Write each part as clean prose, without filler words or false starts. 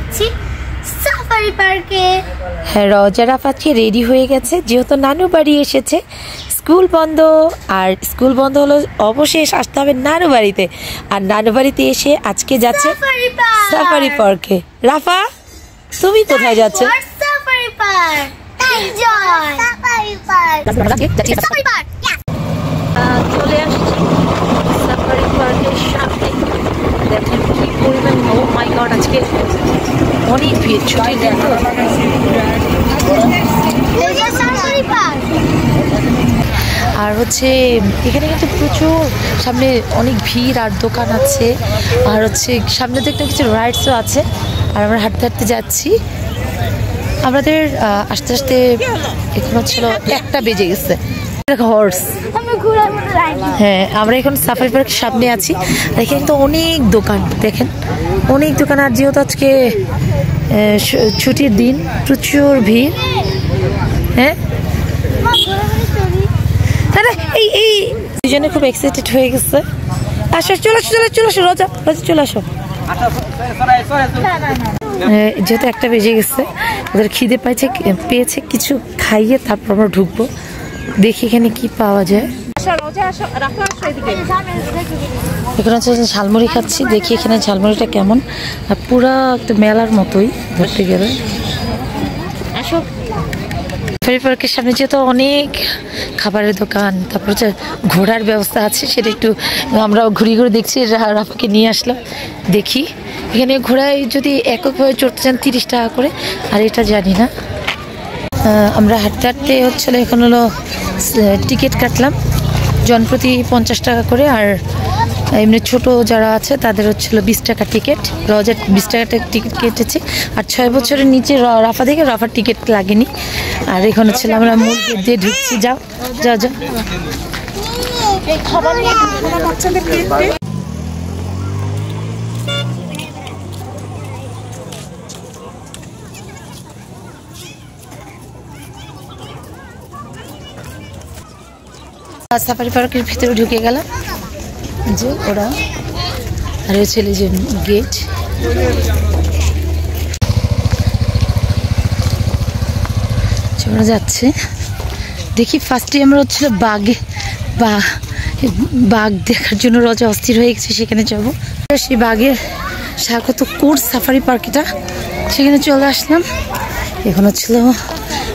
যাচ্ছি সাফারি পার্কে। হ্যাঁ, রোজা রাফাতকে রেডি হয়ে গেছে, যেহেতু নানু বাড়ি এসেছে, স্কুল বন্ধ, আর স্কুল বন্ধ হলো অবশেষ আসতে হবে নানু বাড়িতে। আর নানু বাড়িতে এসে আজকে যাচ্ছে সাফারি পার্কে। রাফা, তুমি কোথায় যাচ্ছ? Safari park. Enjoy safari park. Safari park চলে আসছি সাফারি পার্কের সামনে। দেখেন কি পরিমাণ, ও মাই গড, আজকে অনেক ভিড়, ছুটির দিন তো। আর হচ্ছে এখানে কিন্তু প্রচুর সামনে অনেক ভিড় আর দোকান আছে, আর হচ্ছে সামনে দেখতে কিছু রাইডসও আছে। আর আমরা হাঁটতে হাঁটতে যাচ্ছি। আমাদের আস্তে আস্তে এখন হচ্ছিল 1টা বেজে গেছে। হর্স, হ্যাঁ, আমরা এখন সাফারি পার্কের সামনে আছি। আর এখানে তো অনেক দোকান, দেখেন অনেক দোকান। আর যেহেতু আজকে ছুটির দিন, প্রচুর ভিড়। হ্যাঁ, এই দুজনে খুব এক্সাইটেড হয়ে গেছে। আসো, চলে আসো, চলে আসো, রোজা চলে আসো। যেহেতু 1টা বেজে গেছে, ওদের খিদে পেয়েছে, কিছু খাইয়ে তারপর আমরা ঢুকবো, দেখি এখানে কি পাওয়া যায়। এখানে হচ্ছে ঝালমুড়ি খাচ্ছি, দেখি এখানে ঝালমুড়িটা কেমন। আর পুরা একটা মেলার মতোই ধরতে গেলে। আসো, সাফারি পার্কের সামনে যেহেতু অনেক খাবারের দোকান, তারপর হচ্ছে ঘোরার ব্যবস্থা আছে, সেটা একটু আমরা ঘুরে ঘুরে দেখছি। রাফাকে নিয়ে আসলাম, দেখি এখানে ঘোড়ায় যদি এককভাবে চড়তে চান 30 টাকা করে, আর এটা জানি না। আমরা হাঁটতে হাঁটতে হচ্ছিল, এখন হলো টিকিট কাটলাম জনপ্রতি 50 টাকা করে। আর এমনি ছোট যারা আছে তাদের হচ্ছিল 20 টাকা টিকিট। রোজার 20 টাকা টিকিট কেটেছি। আর 6 বছরের নিচে রাফা দেখে রাফার টিকিট লাগেনি। আর এখন হচ্ছিল আমরা মূল গেট দিয়ে ঢুকছি। যাও যাও যাও। সাফারি পার্কের ভিতরে ঢুকে গেলাম, যে ওরা আর ছেলে যে গেট। ওরা যাচ্ছে, দেখি ফার্স্টে আমরা হচ্ছিল বাঘ দেখার জন্য রোজা অস্থির হয়ে গেছে, সেখানে যাবো। সেই বাঘের স্বাগত কোর্স সাফারি পার্কটা, সেখানে চলে আসলাম। এখন হচ্ছিল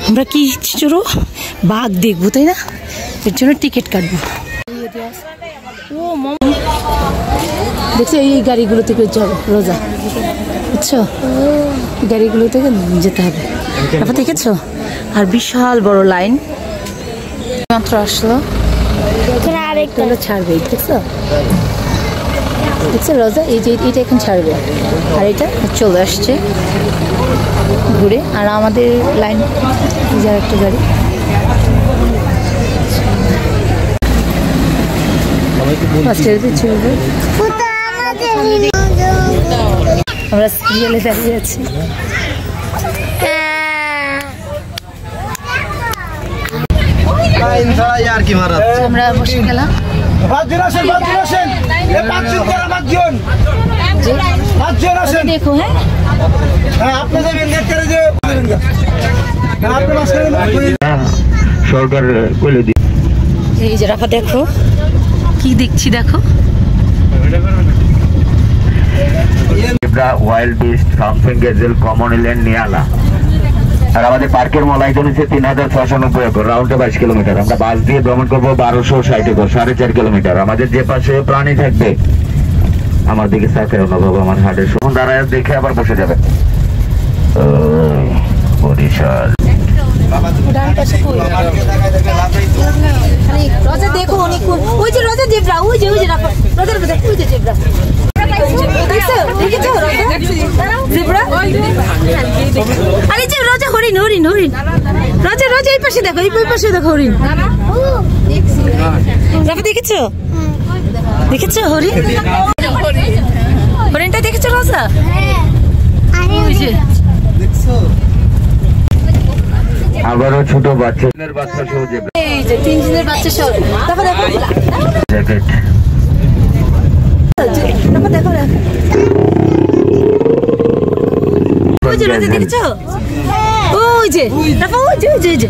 আমরা কি চলো বাঘ দেখবো, তাই না? এর জন্য টিকিট কাটবো। দেখছি এই গাড়িগুলো থেকে যাবো রোজা, বুঝছো? গাড়িগুলো থেকে যেতে হবে। তারপর দেখেছো, আর বিশাল বড় লাইন মাত্র আসলো, ছাড়বে। দেখছো দেখছো রোজা, এই যে এটা এখন ছাড়বে, আর এটা চলে আসছে ঘুরে। আর আমাদের লাইন যার একটা গাড়ি। আমরা সিরিয়ালে দাঁড়িয়ে আছি। আমরা বসে গেলাম। দেখো, সরকার এই যে রাফা দেখো কি দেখছি, দেখো wild beast, something gazelle, common eland, nyala. আর আমাদের পার্কের মলাইজন হচ্ছে 3690 একর, রাউন্ডে 22 কিলোমিটার। আমরা বাস দিয়ে ভ্রমণ করবো 1260 একর, 4.5 কিলোমিটার। আমাদের যে পাশে প্রাণী থাকবে, আমার দিকে সাথে অনুভব, আমার হাটের সময় দাঁড়ায় দেখে আবার বসে যাবে। বরিশাল দেখো অনেক, ওই যে রোজা জেব্রা, ওই যে রোজার ওই যে জেব্রা, আরে যে রোজা হরিণ, হরিণ হরিণ, রোজা রোজা এই পাশে দেখো, এই পাশে দেখো হরিণ। দেখেছো দেখেছো হরিণ, হরিণটা দেখেছো রোজা? আবারও ছোট বাচ্চাদের বাচ্চা সহ যে এই যে 3 দিনের বাচ্চা সহ, দেখো দেখো জ্যাকেট, দেখো দেখো যে রোজা দেখেছো, ওই যে রাফা, ওই যে ওই যে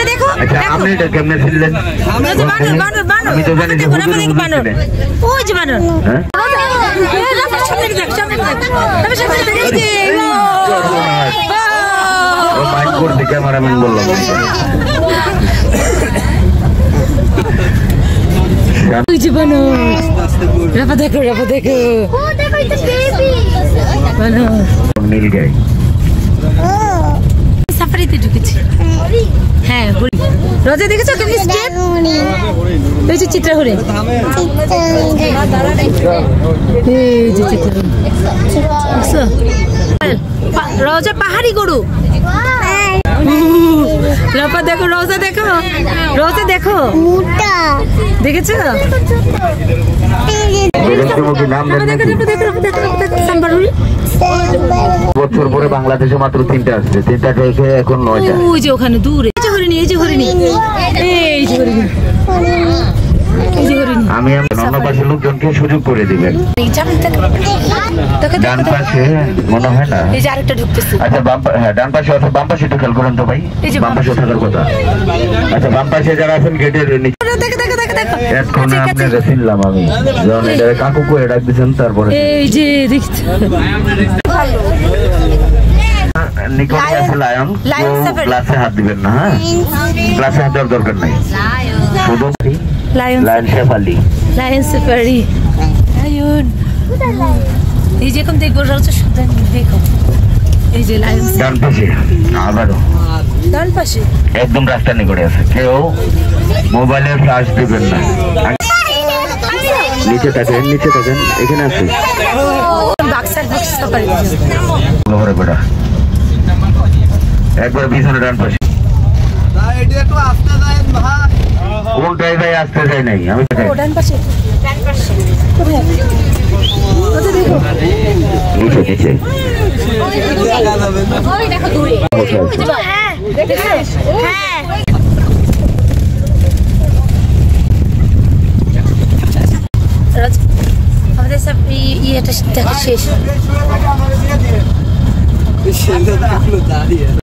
দেখো। আচ্ছা আপনি এটা কেমনে ছিলেন? বানর বানর বানর, আমি তো জানি যে হুজুর বানর, ওই যে বানর। হ্যাঁ রাফা সামনে দেখ, সামনে দেখ, রাফা সামনে দেখ, এই যে ও মাইক করতে ক্যামেরাম্যান বললাম। ওই যে বানর, রাফা দেখো, রাফা দেখো, ও দেখো এটা বেবি বানর। নীল গাই সাফারিতে ঢুকেছি। হ্যাঁ হরিণ। রোজা দেখেছো কেমনি স্টেপ? এই যে চিত্রা হরিণ, এই যে চিত্রা হরিণ দেখছো? রোজা পাহাড়ি গরু। রাফা দেখো, রোজা দেখো, রোজা দেখো, মোটা দেখেছো? নাম দেন নাকি? বছর পরে বাংলাদেশে মাত্র 3টা আসছে, 3টা থেকে এখন 9টা। ওই যে ওখানে দূরে, এই যে হরিণী, এই যে হরিণী, এই যে হরিণী, এই যে হরিণী। আমি অন্য পাশের লোকজনকে সুযোগ করে দিবেন। ডান পাশে মনে হয় না, এই যে আরেকটা ঢুকতেছে। আচ্ছা হ্যাঁ ডান পাশে অথবা বাম পাশে একটু খেয়াল করেন তো ভাই, বাম পাশে থাকার কথা। আচ্ছা বাম পাশে যারা আছেন গেটের নিচে, দেখো দেখো দেখো দেখো, এখন আপনাকে চিনলাম আমি, যখন এটা কাকু করে ডাক দিচ্ছেন তারপরে এই যে দেখছো নিকটে আছে লায়ন। Lion safari. গ্লাসে হাত দিবেন না, হ্যাঁ গ্লাসে হাত দেওয়ার দরকার নাই, শুধু lion, lion Shefali. Lion safari, lion. এই যে এখন দেখো রোজা, সাবধান দেখো, এই যে লায়ন। ডান পাশে আবারও ডান পাশে একদম রাস্তার নিকটে আছে, কেউ মোবাইলে ফ্ল্যাশ দিবেন না। নিচে থাকেন, নিচে থাকেন, এখানে আছে বাক্সার সাফারি। ঘরে বেড়া একবার পিছনে ডান পাশে কোনটাই ভাই আসতে চাই নাই আমি। ডান পাশে, ডান পাশে কোথায়? ওটা দেখো, নিচে নিচে ওই দেখো দূরে হ্যাঁ দেখছো হ্যাঁ রোজ আমাদের সব ইয়েটা দেখা শেষ।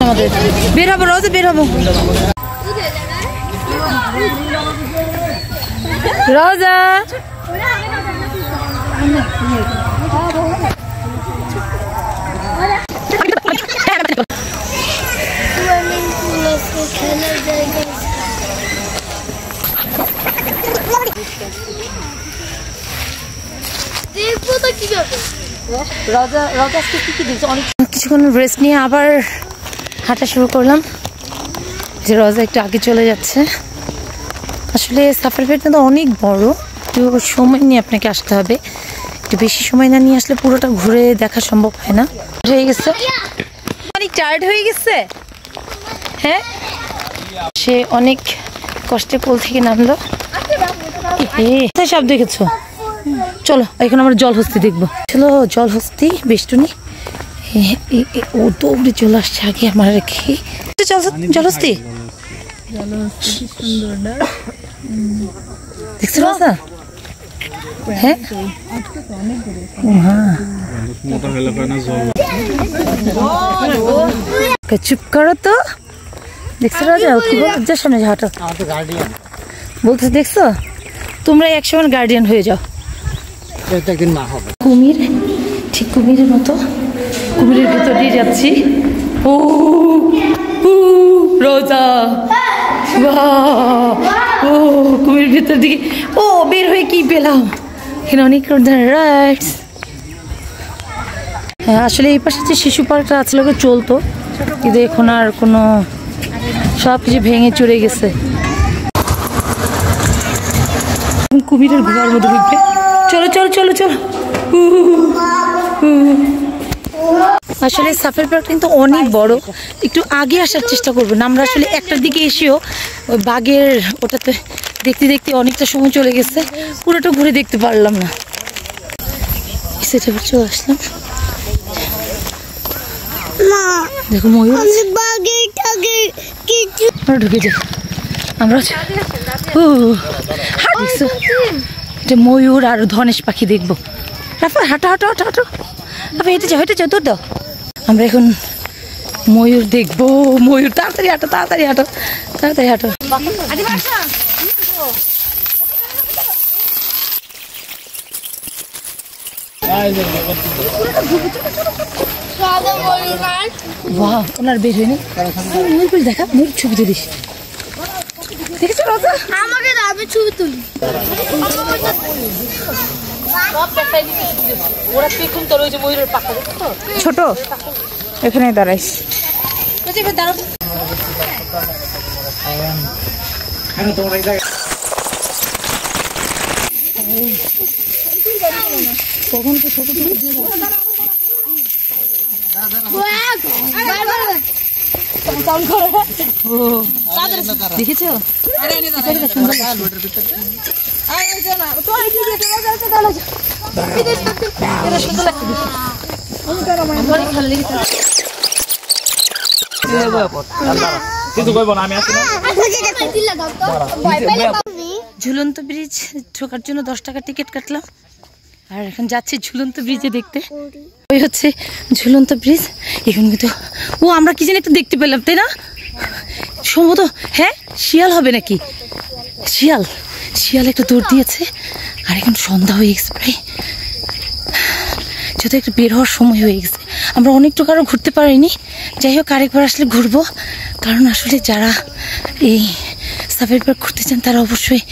আমাদের বের হবো, রোজ বের হবো। রোজা দেখবো তো কি হবে। রোজা রোজা আজকে কি দেখছো? অনেক কিছুক্ষণ রেস্ট নিয়ে আবার হাঁটা শুরু করলাম। যে রোজা একটু আগে চলে যাচ্ছে। আসলে সাফারি পার্কটা তো অনেক বড়, একটু সময় নিয়ে আপনাকে আসতে হবে। একটু বেশি সময় না নিয়ে আসলে পুরোটা ঘুরে দেখা সম্ভব হয় না। হয়ে গেছে, অনেক টায়ার্ড হয়ে গেছে। হ্যাঁ সে অনেক কষ্টে কোল থেকে নামলো। সব দেখেছো? চলো এখন আমরা জলহস্তি দেখবো। চলো জলহস্তি বেষ্টনী, ও দৌড়ে চলে আসছে আগে আমার রেখে। জলহস্তি দেখছো না? হ্যাঁ চুপ করো তো। দেখছো রাজা কি বল, সামনে হাঁটো বলতে। দেখছো তোমরা একসময় গার্ডিয়ান হয়ে যাও। কুমির, ঠিক কুমিরের মতো কুমিরের ভিতর দিয়ে যাচ্ছি। ও রোজা, ও কুমির ভিতর দিকে, ও বের হয়ে কি পেলাম এখানে অনেক রাইডস। হ্যাঁ আসলে এই পাশে যে শিশু পার্কটা আসলে চলতো, কিন্তু এখন আর কোনো, সব কিছু ভেঙে চড়ে গেছে। কুমিরের গুহার মধ্যে ঢুকবে। চলো চলো চলো চলো। আসলে সাফারি পার্ক কিন্তু অনেক বড়, একটু আগে আসার চেষ্টা করবো না। আমরা আসলে একটার দিকে এসেও ওই বাঘের ওটাতে দেখতে দেখতে অনেকটা সময় চলে গেছে, পুরোটা ঘুরে দেখতে পারলাম না। সেটা চলে আসলাম। দেখো ময়ূর ঢুকে যাই আমরা। এটা ময়ূর আর ধনেশ পাখি দেখবো। রাফা হাঁটো হাঁটো হাঁটো হাঁটো, রাফা হেঁটে যাও দৌড় দাও। আমরা এখন ময়ূর দেখবো। ময়ূর, তাড়াতাড়ি হাঁটো তাড়াতাড়ি হাঁটো তাড়াতাড়ি হাঁটো। ওনার বের হয়নি, ময়ূর দেখা, ময়ূর ছবি তুলিস, দেখেছো রাজা? আমাকে আমি ছবি তুলি। ছোট এখানে দাঁড়াইস। কখন তো ছোট দেখেছো? ঝুলন্ত ব্রিজ ঢোকার জন্য 10 টাকা টিকিট কাটলাম, আর এখন যাচ্ছি ঝুলন্ত ব্রিজে দেখতে। ওই হচ্ছে ঝুলন্ত ব্রিজ। এখন কিন্তু আমরা কি জানি একটু দেখতে পেলাম, তাই না? সম্ভবত হ্যাঁ শিয়াল হবে নাকি, শিয়াল একটা দৌড় দিয়েছে। আর এখন সন্ধ্যা হয়ে গেছে প্রায়, যত একটু বের হওয়ার সময় হয়ে গেছে। আমরা অনেকটুকু আরও ঘুরতে পারিনি, যাই হোক আরেকবার আসলে ঘুরবো। কারণ আসলে যারা এই সাফারি পার্ক ঘুরতে চান তারা অবশ্যই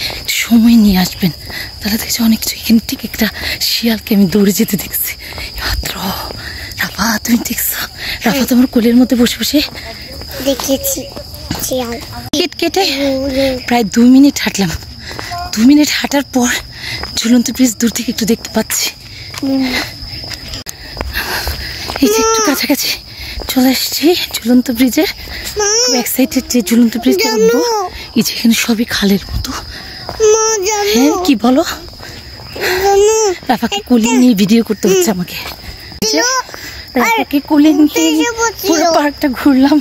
সময় নিয়ে আসবেন। তারা দেখছি অনেক কিছু। এখানে ঠিক একটা শিয়ালকে আমি দৌড়ে যেতে দেখছি মাত্র। রাফা তুমি দেখছো? রাফা তোমার কোলের মধ্যে বসে বসে দেখেছি টিকিট কেটে প্রায় 2 মিনিট হাঁটলাম। 2 মিনিট হাঁটার পর ঝুলন্ত ব্রিজ দূর থেকে একটু দেখতে পাচ্ছি। এই যে একটু কাছাকাছি চলে আসছি ঝুলন্ত ব্রিজের। এক সাইডে যে ঝুলন্ত ব্রিজটা উঠবো, এই যেখানে সবই খালের মতো। হ্যাঁ কি বলো? রাফাকে কোলে নিয়ে ভিডিও করতে হচ্ছে আমাকে। রাফাকে কোলে নিয়ে পুরো পার্কটা ঘুরলাম,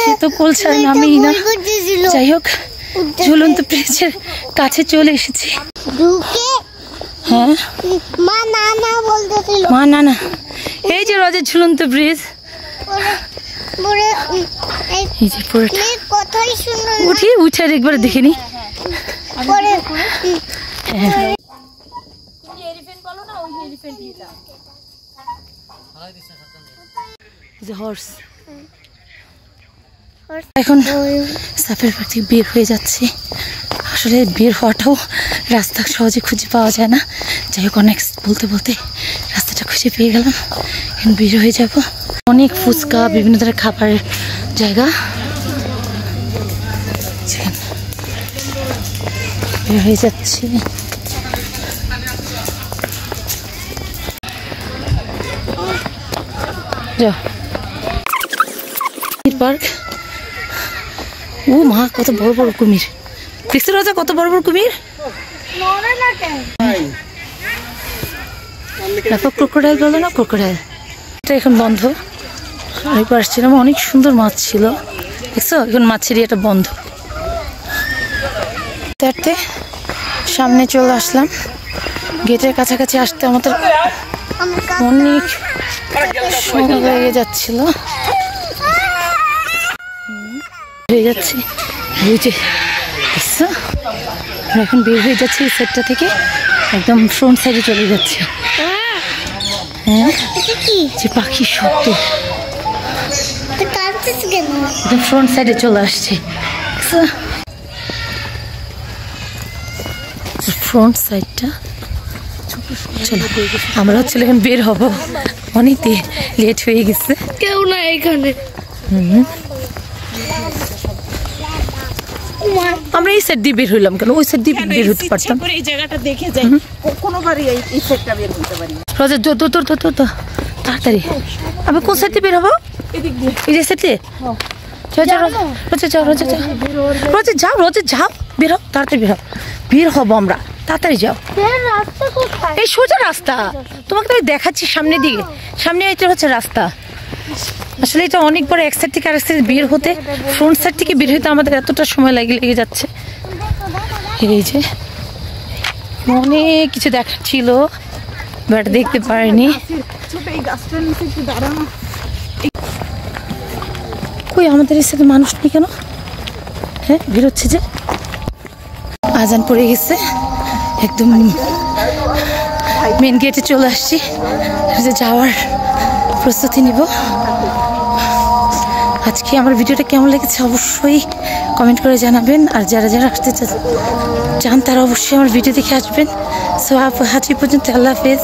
সে তো কোল ছাড়া নামেই না। যাই হোক ঝুলন্ত ব্রিজের কাছে চলে এসেছি। হ্যাঁ মা না এই যে রজের ঝুলন্ত ব্রিজ, এই যে পুরোটা উঠে আর একবার দেখে নি। এখন সাফারি পার্ক থেকে বের হয়ে যাচ্ছে। আসলে বের হওয়াটাও রাস্তা সহজে খুঁজে পাওয়া যায় না। যাই হোক অনেক বলতে বলতে রাস্তাটা খুঁজে পেয়ে গেলাম। এখন বের হয়ে যাব। অনেক ফুচকা, বিভিন্ন ধরনের খাবারের জায়গা। বের হয়ে যাচ্ছি। পার্ক। ও মা কত বড় বড় কুমির দেখছো রাজা, কত বড় বড় কুমির। ক্রোকোডাইল বলো না, ক্রোকোডাইল। এটা এখন বন্ধ। একবার আসছিলাম, অনেক সুন্দর মাছ ছিল দেখছো। এখন মাছের এটা বন্ধ। সামনে চলে আসলাম। গেটের কাছাকাছি আসতে আমাদের অনেক সময় লেগে যাচ্ছিল। হয়ে যাচ্ছে এখন বের হয়ে যাচ্ছে এই সাইডটা থেকে, একদম ফ্রন্ট সাইডে চলে যাচ্ছে। হ্যাঁ যে পাখির শব্দ, একদম ফ্রন্ট সাইডে চলে আসছে। ফ্রন্ট সাইডটা চলো আমরা হচ্ছে এখন বের হব, অনেক লেট হয়ে গেছে। কেউ না এখানে। আমরা এই সাইড দিয়ে বের হইলাম কেন? ওই সাইড দিয়ে বের হতে পারতাম। এই জায়গাটা দেখে যাই, কোনোবারই এই সাইডটা বের হতে পারি। রজা তো তাড়াতাড়ি। আমি কোন সাইড দিয়ে বের হবো? এদিক দিয়ে। এই যে সাইড দিয়ে রোজা যাও বের হও, তাড়াতাড়ি বের হবো আমরা, তাড়াতাড়ি যাও। এই সোজা রাস্তা, তোমাকে তো দেখাচ্ছি সামনের দিকে, সামনে এটা হচ্ছে রাস্তা। আসলে এটা অনেক বড়, এক সাইড থেকে আরেক সাইড বের হতে, ফ্রন্ট সাইড থেকে বের হতে আমাদের এতটা সময় লেগে যাচ্ছে। এই যে অনেক কিছু দেখার ছিল, বাট দেখতে পারিনি। ছোট এই গাছটার নিচে একটু দাঁড়ানো। কই আমাদের এই সাথে মানুষ নেই কেন? হ্যাঁ ভিড় হচ্ছে যে। আজান পড়ে গেছে, একদম মেন গেটে চলে আসছি, যে যাওয়ার প্রস্তুতি নিব। আজকে আমার ভিডিওটা কেমন লেগেছে অবশ্যই কমেন্ট করে জানাবেন, আর যারা যারা আসতে চান তারা অবশ্যই আমার ভিডিও দেখে আসবেন। সো আজ পর্যন্ত, আল্লাহ হাফেজ।